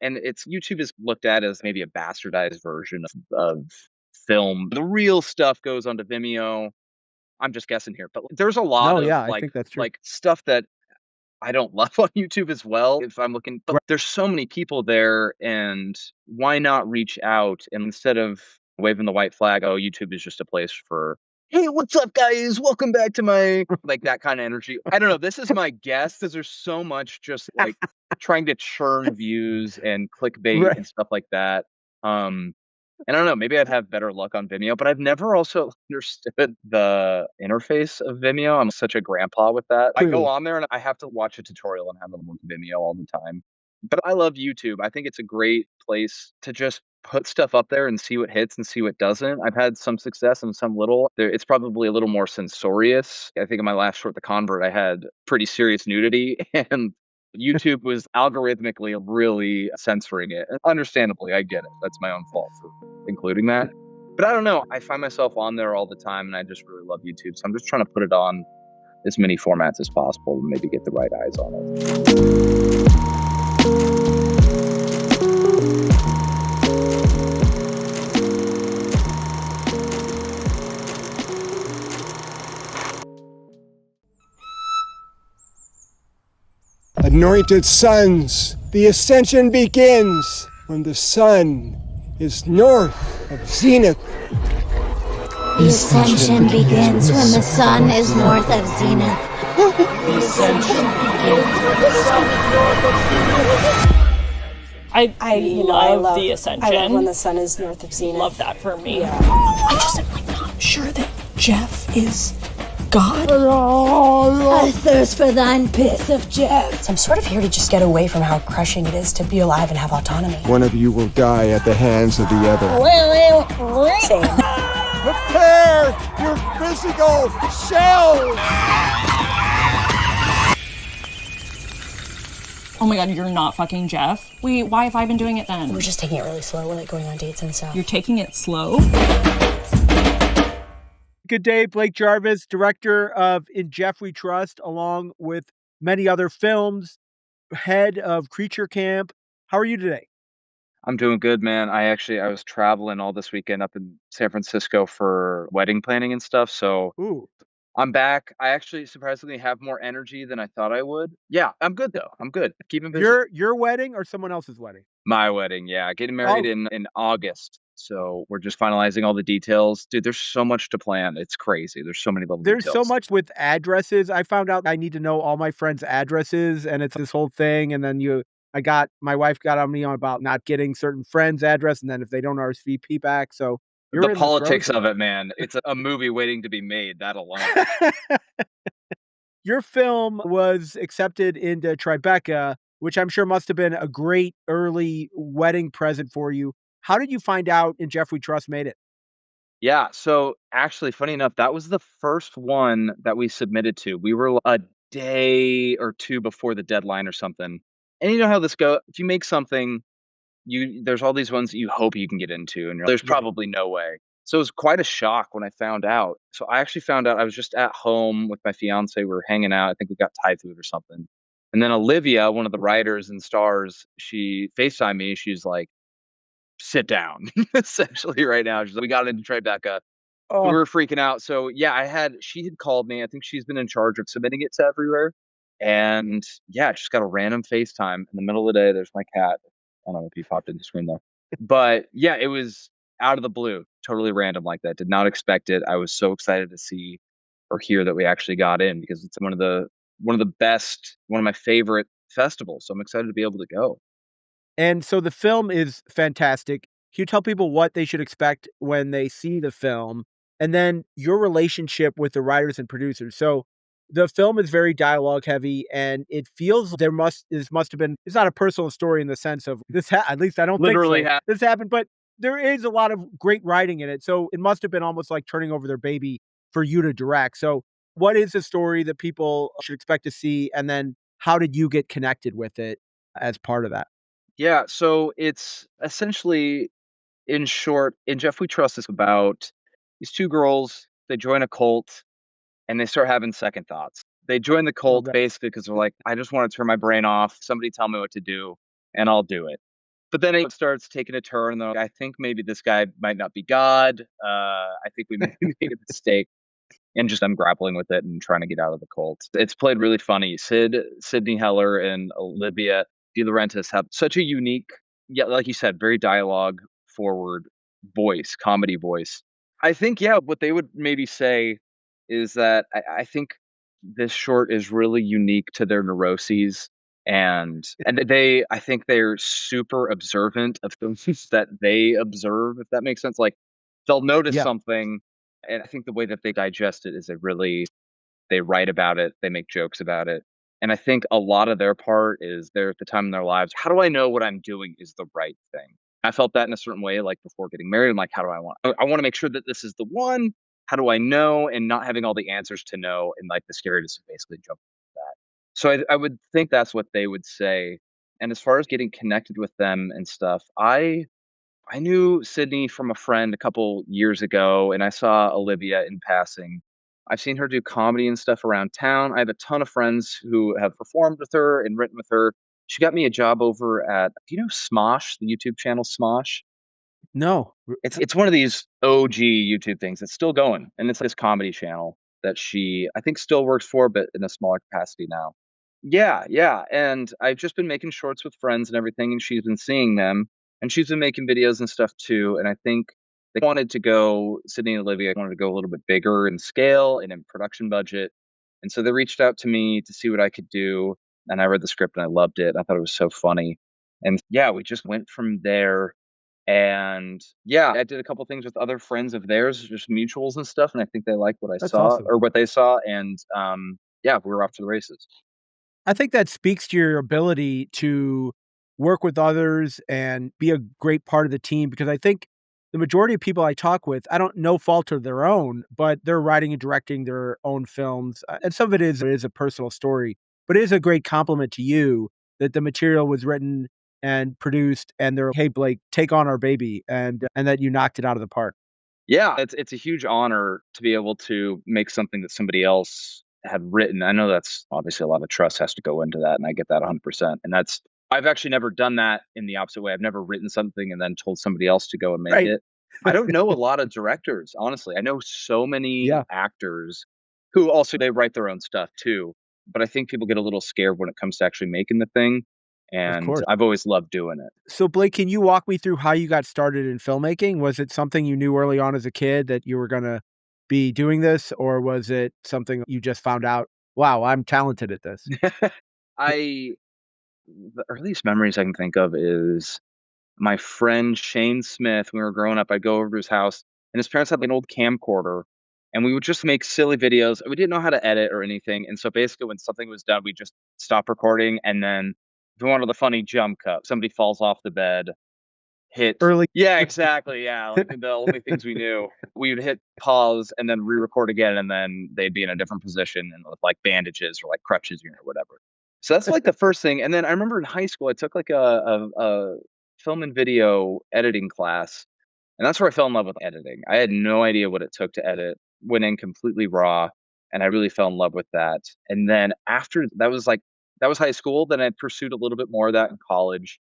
And YouTube is looked at as maybe a bastardized version of film. The real stuff goes onto Vimeo. I'm just guessing here, but there's a lot No, of yeah, I think that's true. stuff that I don't love on YouTube as well if I'm looking, but Right. there's so many people there, and why not reach out, and instead of waving the white flag, oh, YouTube is just a place for, hey, what's up, guys? Welcome back to my, like, that kind of energy. I don't know. This is my guess because there's so much just like trying to churn views and clickbait Right. and stuff like that. Um, and I don't know, maybe I'd have better luck on Vimeo, but I've never also understood the interface of Vimeo. I'm such a grandpa with that. I go True. on there and I have to watch a tutorial and have them on Vimeo all the time. But I love YouTube. I think it's a great place to just put stuff up there and see what hits and see what doesn't. I've had some success and some little. It's probably a little more censorious. I think in my last short, The Convert, I had pretty serious nudity, and YouTube was algorithmically really censoring it. And understandably, I get it. That's my own fault for including that. But I don't know. I find myself on there all the time, and I just really love YouTube. So I'm just trying to put it on as many formats as possible and maybe get the right eyes on it. Anointed sons, the ascension begins when the sun is north of zenith. The ascension begins when the sun is north of zenith. The ascension begins when the sun is north of zenith. I love the ascension. I love when the sun is north of zenith. Love that for me. Yeah. I just am like not sure that Jeff is God. I thirst for thine piss of Jeff. So I'm sort of here to just get away from how crushing it is to be alive and have autonomy. One of you will die at the hands of the other. Same. Prepare your physical shells! Oh my god, you're not fucking Jeff? Wait, why have I been doing it then? We're just taking it really slow. We're like going on dates and stuff. You're taking it slow? Good day, Blake Jarvis, director of In Jeff We Trust, along with many other films, head of Creature Camp. How are you today? I'm doing good, man. I was traveling all this weekend up in San Francisco for wedding planning and stuff. So Ooh. I'm back. I actually surprisingly have more energy than I thought I would. Yeah, I'm good though. I'm good. Keeping busy. Your wedding or someone else's wedding? My wedding, yeah. Getting married in August. So we're just finalizing all the details. Dude, there's so much to plan. It's crazy. There's so many little There's details. so much with addresses. I found out I need to know all my friends' addresses, and it's this whole thing. And then my wife got on me about not getting certain friends' address, and then if they don't RSVP back. So The politics of it, man. It's a movie waiting to be made, that alone. Your film was accepted into Tribeca, which I'm sure must have been a great early wedding present for you. How did you find out In Jeff We Trust made it? Yeah, so actually, funny enough, that was the first one that we submitted to. We were a day or two before the deadline or something. And you know how this goes. If you make something, there's all these ones that you hope you can get into, and there's probably no way. So it was quite a shock when I found out. So I actually found out I was just at home with my fiance. We were hanging out. I think we got Thai food or something. And then Olivia, one of the writers and stars, she FaceTimed me. She's like, sit down, essentially right now. She's like, we got into Tribeca. We were freaking out. So yeah, she had called me. I think she's been in charge of submitting it to everywhere. And yeah, just got a random FaceTime in the middle of the day. There's my cat. I don't know if he popped in the screen though. But yeah, it was out of the blue, totally random like that. Did not expect it. I was so excited to see or hear that we actually got in because it's one of the best, one of my favorite festivals. So I'm excited to be able to go. And so the film is fantastic. Can you tell people what they should expect when they see the film? And then your relationship with the writers and producers. So the film is very dialogue heavy, and it feels this must have been, it's not a personal story in the sense of this, at least I don't Literally think so. This happened, but there is a lot of great writing in it. So it must have been almost like turning over their baby for you to direct. So what is the story that people should expect to see? And then how did you get connected with it as part of that? Yeah, so it's essentially, in short, In Jeff We Trust is about these two girls. They join a cult and they start having second thoughts. They join the cult basically because they're like, I just want to turn my brain off. Somebody tell me what to do and I'll do it. But then it starts taking a turn, and I think maybe this guy might not be God. I think we maybe made a mistake, and just I'm grappling with it and trying to get out of the cult. It's played really funny. Sydney Heller, and Olivia DeLaurentis have such a unique, yeah, like you said, very dialogue forward voice, comedy voice. I think, yeah, what they would maybe say is that I think this short is really unique to their neuroses, and I think they're super observant of things that they observe, if that makes sense. Like, they'll notice Yeah, something, and I think the way that they digest it is they write about it, they make jokes about it. And I think a lot of their part is they're at the time in their lives, how do I know what I'm doing is the right thing? I felt that in a certain way, like before getting married. I'm like, how do I want to make sure that this is the one? How do I know? And not having all the answers to know, and like the scariness of basically jumping into that. So I would think that's what they would say. And as far as getting connected with them and stuff, I knew Sydney from a friend a couple years ago, and I saw Olivia in passing. I've seen her do comedy and stuff around town. I have a ton of friends who have performed with her and written with her. She got me a job over at, do you know Smosh, the YouTube channel Smosh? no, It's one of these OG YouTube things. It's still going, and it's this comedy channel that she, I think, still works for, but in a smaller capacity now. Yeah, yeah, and I've just been making shorts with friends and everything, and she's been seeing them, and she's been making videos and stuff too, and I think they wanted to go Sydney and Olivia wanted to go a little bit bigger in scale and in production budget, and so they reached out to me to see what I could do, and I read the script and I loved it. I thought it was so funny, and yeah, we just went from there. And yeah, I did a couple things with other friends of theirs, just mutuals and stuff, and I think they liked what I that's saw awesome. or what they saw, and yeah, we were off to the races. I think that speaks to your ability to work with others and be a great part of the team because I think the majority of people I talk with, I don't no fault of their own, but they're writing and directing their own films. And some of it is a personal story, but it is a great compliment to you that the material was written and produced and they're, hey, Blake, take on our baby and that you knocked it out of the park. Yeah, it's a huge honor to be able to make something that somebody else had written. I know that's obviously a lot of trust has to go into that, and I get that 100%. And that's I've actually never done that in the opposite way. I've never written something and then told somebody else to go and make Right. it. I don't know a lot of directors, honestly. I know so many Yeah, actors who also they write their own stuff too. But I think people get a little scared when it comes to actually making the thing. of And course. I've always loved doing it. So, Blake, can you walk me through how you got started in filmmaking? Was it something you knew early on as a kid that you were gonna be doing this, or was it something you just found out, "Wow, I'm talented at this"? I The earliest memories I can think of is my friend Shane Smith. When we were growing up, I'd go over to his house, and his parents had like an old camcorder, and we would just make silly videos. We didn't know how to edit or anything, and so basically, when something was done, we just stop recording, and then if we wanted a funny jump cut, somebody falls off the bed, hit. Early Yeah, exactly. Yeah, like the only things we knew. We would hit pause and then re-record again, and then they'd be in a different position and with like bandages or like crutches or whatever. So that's like the first thing. And then I remember in high school, I took like a film and video editing class, and that's where I fell in love with editing. I had no idea what it took to edit. Went in completely raw, and I really fell in love with that. And then after that was high school. Then I pursued a little bit more of that in college.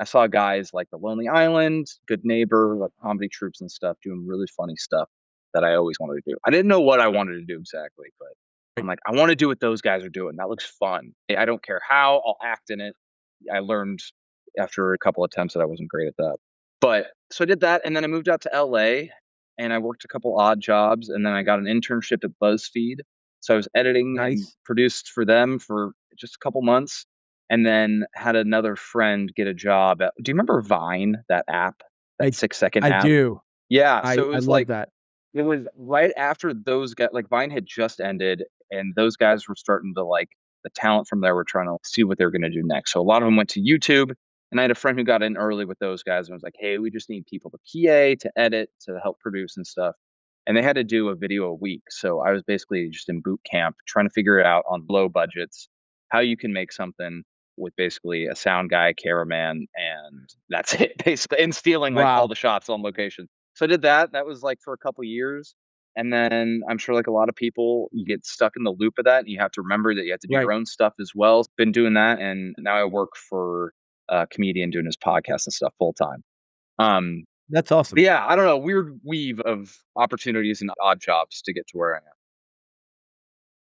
I saw guys like The Lonely Island, Good Neighbor, like comedy troops and stuff doing really funny stuff that I always wanted to do. I didn't know what I wanted to do exactly, but I'm like, I want to do what those guys are doing. That looks fun. I don't care how, I'll act in it. I learned after a couple attempts that I wasn't great at that. But so I did that, and then I moved out to LA, and I worked a couple odd jobs, and then I got an internship at BuzzFeed. So I was editing and nice. produced for them for just a couple months, and then had another friend get a job at, do you remember Vine, that app, that I 6-second I app? do. Yeah, so I love that. it was right after those guys, like Vine had just ended, and those guys were starting to like the talent from there were trying to see what they were going to do next. So a lot of them went to YouTube, and I had a friend who got in early with those guys and was like, "Hey, we just need people to PA, to edit, to help produce and stuff." And they had to do a video a week. So I was basically just in boot camp trying to figure it out on low budgets, how you can make something with basically a sound guy, cameraman, and that's it, basically, and stealing like all Wow. the shots on location. So I did that. That was like for a couple years. And then I'm sure like a lot of people, you get stuck in the loop of that and you have to remember that you have to do Right. your own stuff as well. Been doing that, and now I work for a comedian doing his podcast and stuff full time. Um, That's awesome. but yeah, I don't know, weird weave of opportunities and odd jobs to get to where I am.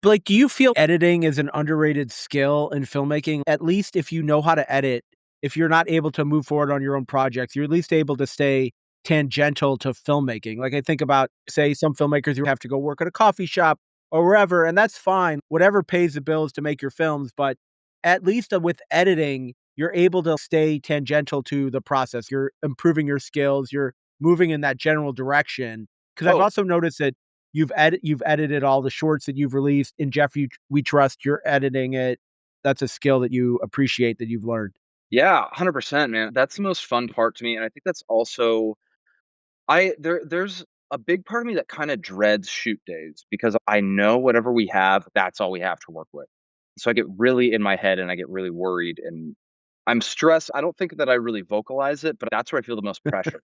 Blake, do you feel editing is an underrated skill in filmmaking? At least if you know how to edit, if you're not able to move forward on your own projects, you're at least able to stay tangential to filmmaking. Like I think about, say, some filmmakers who have to go work at a coffee shop or wherever, and that's fine. Whatever pays the bills to make your films, but at least with editing, you're able to stay tangential to the process. You're improving your skills, you're moving in that general direction. Because I've Oh, also noticed that you've edited all the shorts that you've released. In Jeff We Trust, you're editing it. That's a skill that you appreciate that you've learned. yeah, 100%, man. That's the most fun part to me, and I think that's also there's a big part of me that kinda dreads shoot days because I know whatever we have, that's all we have to work with. So I get really in my head and I get really worried and I'm stressed. I don't think that I really vocalize it, but that's where I feel the most pressure.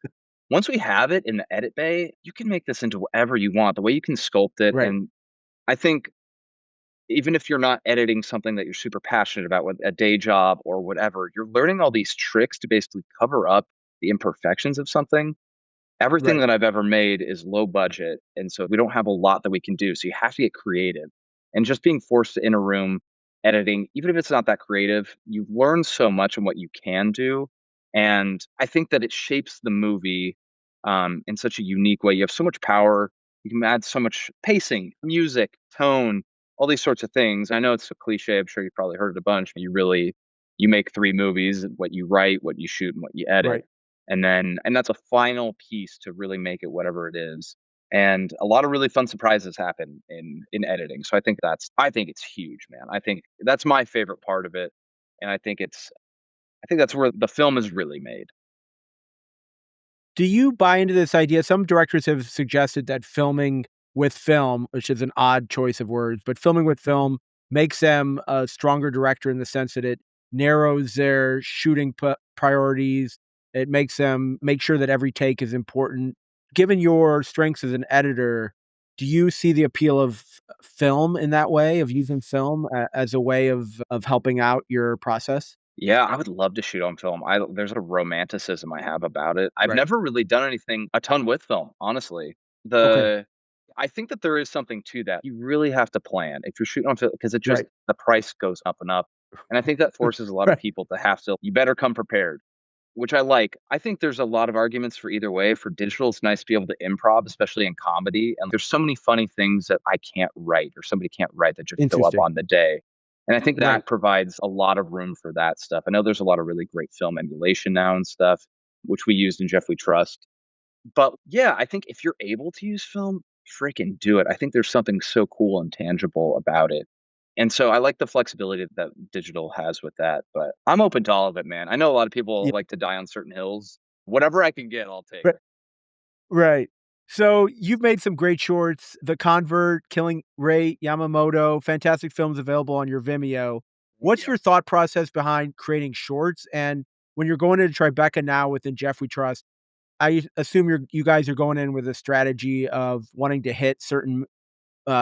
Once we have it in the edit bay, you can make this into whatever you want, the way you can sculpt it, Right, and I think even if you're not editing something that you're super passionate about with a day job or whatever, you're learning all these tricks to basically cover up the imperfections of something. Everything right, that I've ever made is low budget, and so we don't have a lot that we can do, so you have to get creative. And just being forced in a room editing, even if it's not that creative, you learn so much on what you can do, and I think that it shapes the movie, in such a unique way. You have so much power, you can add so much pacing, music, tone, all these sorts of things. I know it's a cliche, I'm sure you've probably heard it a bunch, but you make 3 movies, what you write, what you shoot, and what you edit. right. And that's a final piece to really make it whatever it is. And a lot of really fun surprises happen in editing. So I think it's huge, man. I think that's my favorite part of it. And I think that's where the film is really made. Do you buy into this idea? Some directors have suggested that filming with film, which is an odd choice of words, but filming with film makes them a stronger director in the sense that it narrows their shooting priorities. It makes them make sure that every take is important. Given your strengths as an editor, do you see the appeal of film in that way, of using film as a way of helping out your process? Yeah, I would love to shoot on film. There's a romanticism I have about it. I've Right. never really done anything a ton with film, honestly. Okay. I think that there is something to that. You really have to plan if you're shooting on film because Right. the price goes up and up. And I think that forces a lot of Right. people to have to you better come prepared, which I like. I think there's a lot of arguments for either way. For digital, it's nice to be able to improv, especially in comedy. And there's so many funny things that I can't write or somebody can't write that just show up Interesting. on the day. And I think Right. that provides a lot of room for that stuff. I know there's a lot of really great film emulation now and stuff, which we used in Jeff We Trust. But yeah, I think if you're able to use film, freaking do it. I think there's something so cool and tangible about it. And so I like the flexibility that digital has with that, but I'm open to all of it, man. I know a lot of people Yeah. like to die on certain hills. Whatever I can get, I'll take. Right. Right. So you've made some great shorts, The Convert, Killing Ray Yamamoto, fantastic films available on your Vimeo. What's Yeah. your thought process behind creating shorts? And when you're going into Tribeca now within Jeff We Trust, I assume you guys are going in with a strategy of wanting to hit certain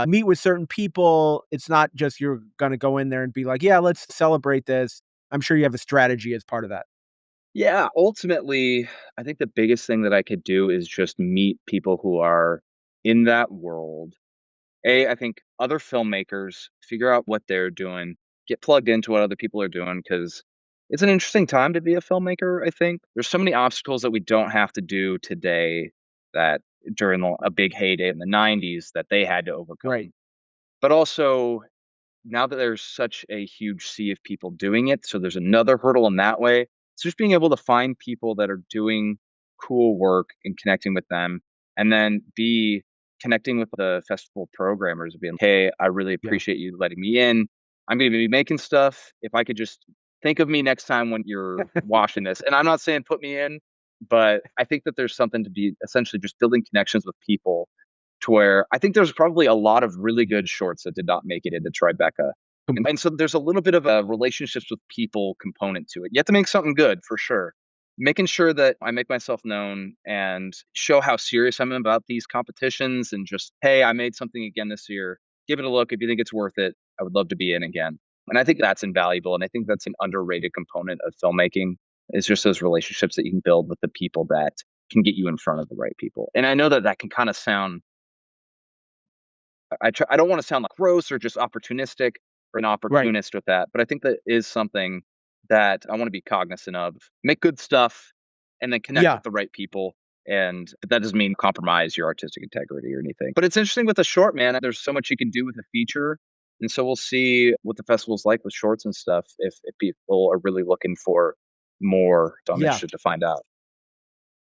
meet with certain people. It's not just you're gonna go in there and be like, "Yeah, let's celebrate this." I'm sure you have a strategy as part of that. Yeah, ultimately, I think the biggest thing that I could do is just meet people who are in that world. I think other filmmakers figure out what they're doing, get plugged into what other people are doing because it's an interesting time to be a filmmaker. I think there's so many obstacles that we don't have to do today that during a big heyday in the 90s that they had to Right. overcome. But also, now that there's such a huge sea of people doing it, so there's another hurdle in that way. So just being able to find people that are doing cool work and connecting with them, and then be connecting with the festival programmers, being, hey, I really Yeah. appreciate you letting me in. I'm going to be making stuff. If I could just think of me next time when you're watching this, and I'm not saying put me in, but I think that there's something to be essentially just building connections with people to where I think there's probably a lot of really good shorts that did not make it into Tribeca. And so there's a little bit of a relationships with people component to it. You have to make something good for sure. Making sure that I make myself known and show how serious I'm about these competitions and just, hey, I made something again this year. Give it a look. If you think it's worth it, I would love to be in again. And I think that's invaluable. And I think that's an underrated component of filmmaking. It's just those relationships that you can build with the people that can get you in front of the right people. And I know that that can kind of sound, I don't want to sound like gross or just opportunistic or an Right. opportunist with that, but I think that is something that I want to be cognizant of. Make good stuff and then connect Yeah. with the right people. And but that doesn't mean compromise your artistic integrity or anything. But it's interesting with a short, man. There's so much you can do with a feature. And so we'll see what the festival's like with shorts and stuff if people are really looking for more. So I'm Yeah. interested to find out.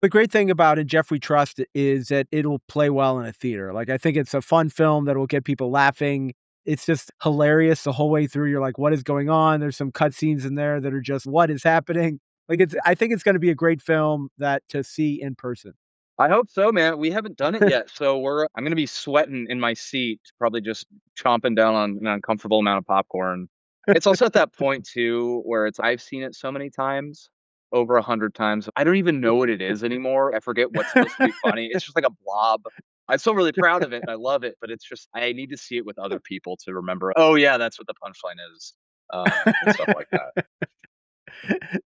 The great thing about it, Jeff We Trust, is that it'll play well in a theater. Like, I think it's a fun film that will get people laughing. It's just hilarious the whole way through. You're like, "What is going on?" There's some cutscenes in there that are just, "What is happening?" Like, I think it's gonna be a great film that to see in person. I hope so, man. We haven't done it yet, so I'm gonna be sweating in my seat, probably just chomping down on an uncomfortable amount of popcorn. It's also at that point too where I've seen it so many times, over 100 times. I don't even know what it is anymore. I forget what's supposed to be funny. It's just like a blob. I'm still really proud of it. I love it, but it's just I need to see it with other people to remember. Oh yeah, that's what the punchline is, and stuff like that.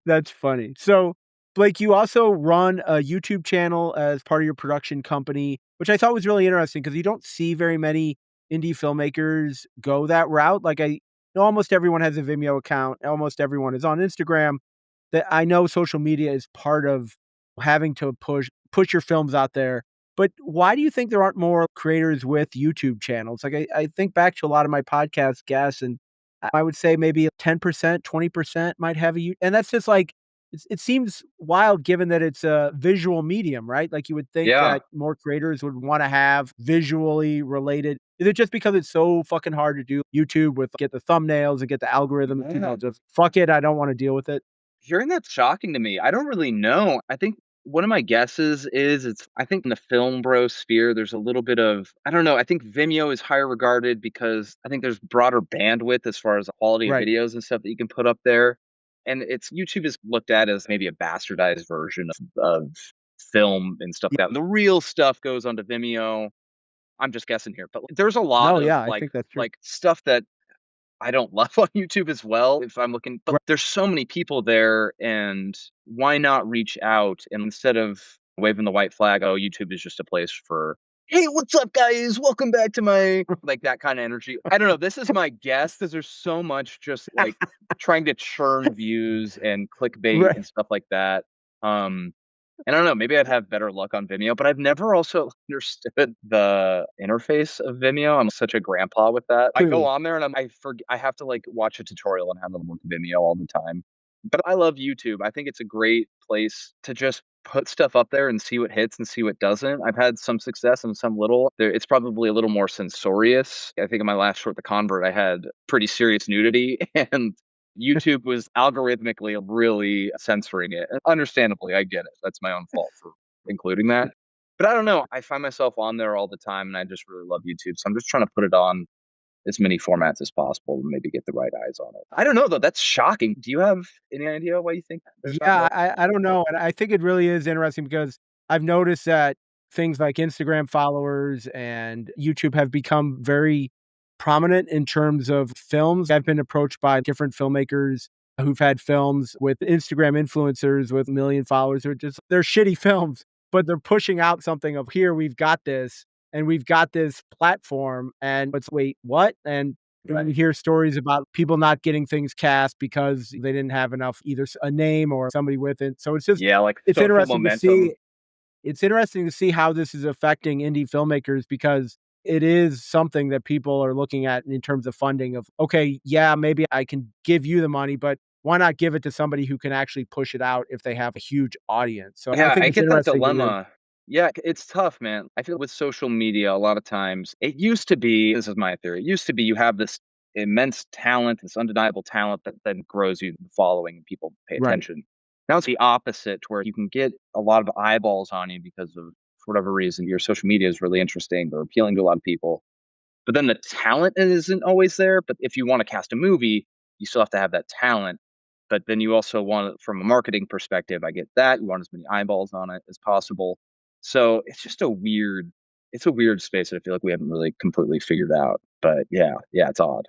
That's funny. So, Blake, you also run a YouTube channel as part of your production company, which I thought was really interesting because you don't see very many indie filmmakers go that route. Like, I know almost everyone has a Vimeo account, almost everyone is on Instagram. That I know social media is part of having to push your films out there. But why do you think there aren't more creators with YouTube channels? Like, I think back to a lot of my podcast guests, and I would say maybe 10%, 20% might have and that's just like it seems wild given that it's a visual medium, right? Like, you would think Yeah. that more creators would wanna have visually related. Is it just because it's so fucking hard to do YouTube with get the thumbnails and get the algorithm, Yeah. just, "Fuck it, I don't wanna deal with it." Hearing that's shocking to me. I don't really know. I think one of my guesses is I think in the film bro sphere, there's a little bit of, I don't know. I think Vimeo is higher regarded because I think there's broader bandwidth as far as the quality of Right. videos and stuff that you can put up there. And it's YouTube is looked at as maybe a bastardized version of film and stuff like that. The real stuff goes onto Vimeo. I'm just guessing here, but there's a lot No, of yeah, I think that's true. stuff that I don't love on YouTube as well if I'm looking, but Right. there's so many people there, and why not reach out and instead of waving the white flag, oh, YouTube is just a place for, hey, what's up, guys? Welcome back to my like that kind of energy. I don't know. This is my guess because there's so much just like trying to churn views and clickbait Right. and stuff like that. Um, and I don't know, maybe I'd have better luck on Vimeo, but I've never also understood the interface of Vimeo. I'm such a grandpa with that. I go Clearly. on there and I have to like watch a tutorial on how to work Vimeo all the time. But I love YouTube. I think it's a great place to just put stuff up there and see what hits and see what doesn't. I've had some success and some little. It's probably a little more censorious. I think in my last short, The Convert, I had pretty serious nudity and YouTube was algorithmically really censoring it. Understandably, I get it. That's my own fault for including that. But I don't know. I find myself on there all the time and I just really love YouTube. So I'm just trying to put it on as many formats as possible and maybe get the right eyes on it. I don't know though. That's shocking. Do you have any idea why you think there's not Yeah, more? I don't know, and I think it really is interesting because I've noticed that things like Instagram followers and YouTube have become very prominent in terms of films. I've been approached by different filmmakers who've had films with Instagram influencers with 1,000,000 followers who are just they're shitty films, but they're pushing out something of, "Here, we've got this, and we've got this platform," and it's, "Wait, what?" And Right. you hear stories about people not getting things cast because they didn't have enough either a name or somebody with it. So it's just Yeah, like it's social interesting to momentum. see it's interesting to see how this is affecting indie filmmakers because it is something that people are looking at in terms of funding of, okay, yeah, maybe I can give you the money, but why not give it to somebody who can actually push it out if they have a huge audience? So I Yeah, think I it's get that interesting to really dilemma. Yeah, it's tough, man. I feel with social media, a lot of times it used to be, this is my theory, it used to be you have this immense talent, this undeniable talent that then grows you the following and people pay right. attention. Now it's the opposite, where you can get a lot of eyeballs on you because of, for whatever reason, your social media is really interesting or appealing to a lot of people. But then the talent isn't always there. But if you want to cast a movie, you still have to have that talent. But then you also want it from a marketing perspective. I get that. You want as many eyeballs on it as possible. So it's just it's a weird space that I feel like we haven't really completely figured out. But yeah, it's odd.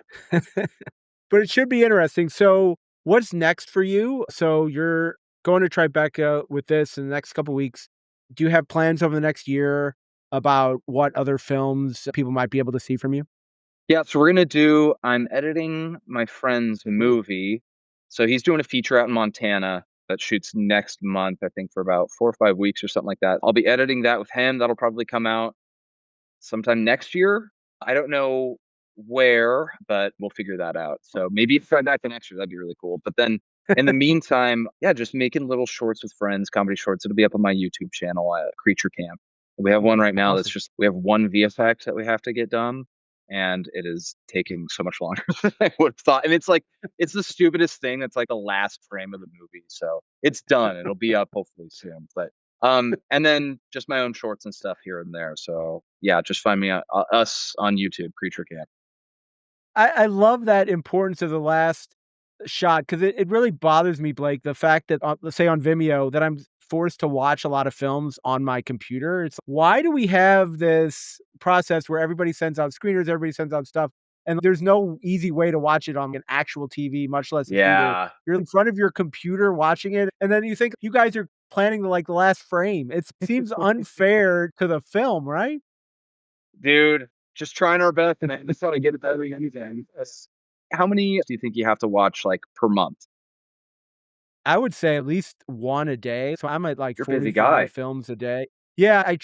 But it should be interesting. So, what's next for you? So, you're going to Tribeca with this in the next couple weeks. Do you have plans over the next year about what other films people might be able to see from you? Yeah, so I'm editing my friend's movie. So he's doing a feature out in Montana that shoots next month, I think for about 4 or 5 weeks or something like that. I'll be editing that with him. That'll probably come out sometime next year. I don't know where, but we'll figure that out. So maybe if I come back to next year, that'd be really cool. But then in the meantime, yeah, just making little shorts with friends, comedy shorts. It'll be up on my YouTube channel at Creature Camp. We have one right now that's Awesome. just we have one VFX that we have to get done. And it is taking so much longer than I would have thought. And it's the stupidest thing that's like the last frame of the movie. So it's done. It'll be up hopefully soon. But and then just my own shorts and stuff here and there. So yeah, just find me us on YouTube, Creature Camp. I love that importance of the last shot because it really bothers me, Blake, the fact that, let's say on Vimeo, that I'm forced to watch a lot of films on my computer. It's why do we have this process where everybody sends out screeners, everybody sends out stuff, and there's no easy way to watch it on an actual TV, much less a theater. Yeah, You're in front of your computer watching it, and then you think you guys are planning the last frame. It seems unfair to the film, right? dude, just trying our best, and that's how I get it better than anything. How many do you think you have to watch like per month? I would say at least 1 a day, so I'm at, like, You're a busy guy. 45 films a day. Yeah, I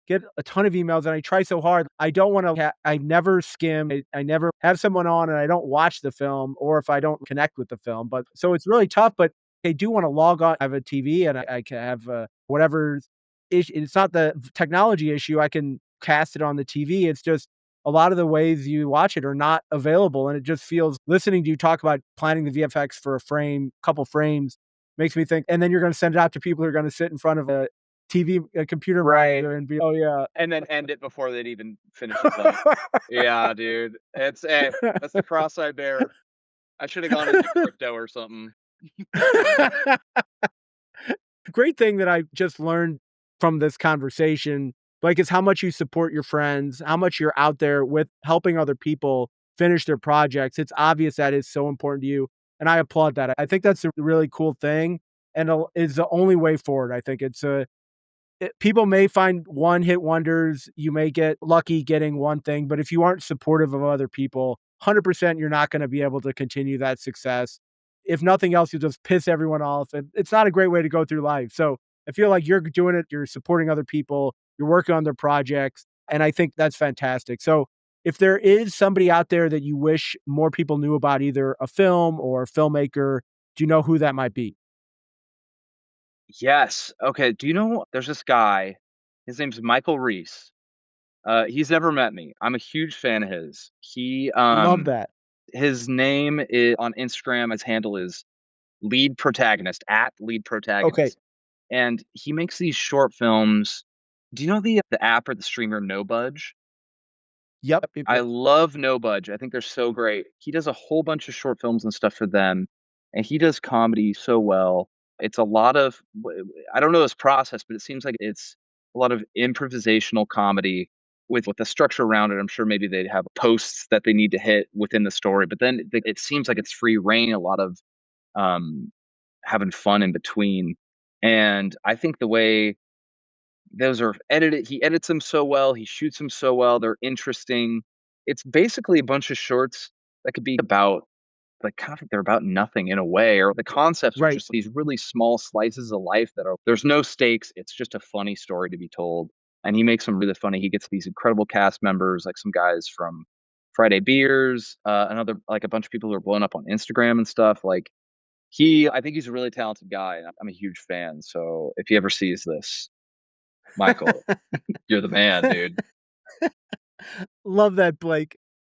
get a ton of emails, and I try so hard. I don't wanna I never skim, I never have someone on, and I don't watch the film, or if I don't connect with the film, but so it's really tough, but I do wanna log on. I have a TV, and I can have, whatever it's not the technology issue, I can cast it on the TV, it's just a lot of the ways you watch it are not available, and it just feels listening to you talk about planning the VFX for a frame, couple frames, makes me think and then you're gonna send it out to people who are gonna sit in front of a TV, a computer Right. monitor and be, "Oh, yeah." And then end it before they'd even finish the film. Yeah, dude. That's the cross I bear. I should have gone into crypto or something. Great thing that I just learned from this conversation, like, is how much you support your friends, how much you're out there with helping other people finish their projects. It's obvious that is so important to you, and I applaud that. I think that's a really cool thing, and is the only way forward. I think people may find one-hit wonders, you may get lucky getting one thing, but if you aren't supportive of other people, 100% you're not gonna be able to continue that success. If nothing else, you'll just piss everyone off, and it's not a great way to go through life. So, I feel like you're doing it, you're supporting other people, you're working on their projects, and I think that's fantastic. So, if there is somebody out there that you wish more people knew about, either a film or a filmmaker, do you know who that might be? Yes. Okay. Do you know there's this guy, his name's Michael Reese. He's never met me. I'm a huge fan of his. Love that. His name is on Instagram, his handle is lead protagonist, at lead Okay. protagonist. And he makes these short films. Do you know the app or the streamer No Budge? Yep, yep, I yep. love No Budge. I think they're so great. He does a whole bunch of short films and stuff for them, and he does comedy so well. It's a lot of I don't know his process, but it seems like it's a lot of improvisational comedy with the structure around it. I'm sure maybe they'd have posts that they need to hit within the story, but then it seems like it's free reign, a lot of um, having fun in between. And I think the way those are edited, he edits them so well, he shoots them so well, they're interesting. It's basically a bunch of shorts that could be about like kind of they're about nothing in a way, or the concepts are Right. just these really small slices of life that are there's no stakes. It's just a funny story to be told. And he makes them really funny. He gets these incredible cast members, like some guys from Friday Beers, another like a bunch of people who are blown up on Instagram and stuff. Like I think he's a really talented guy, and I'm a huge fan. So if he ever sees this, Michael, you're the man, dude. Love that, Blake.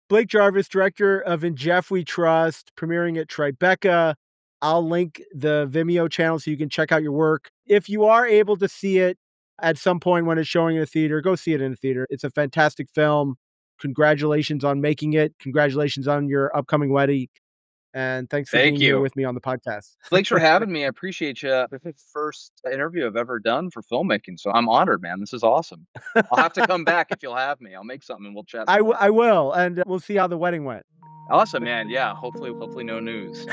Blake Jarvis, director of In Jeff We Trust, premiering at Tribeca. I'll link the Vimeo channel so you can check out your work. If you are able to see it at some point when it's showing in a theater, go see it in a theater. It's a fantastic film. Congratulations on making it. Congratulations on your upcoming wedding. And thanks for Thank being here you. with me on the podcast. Thanks for having me. I appreciate you. This is the first interview I've ever done for filmmaking, so I'm honored, man. This is awesome. I'll have to come back if you'll have me. I'll make something and we'll chat some more. I will, and we'll see how the wedding went. Awesome, man. Yeah, hopefully no news.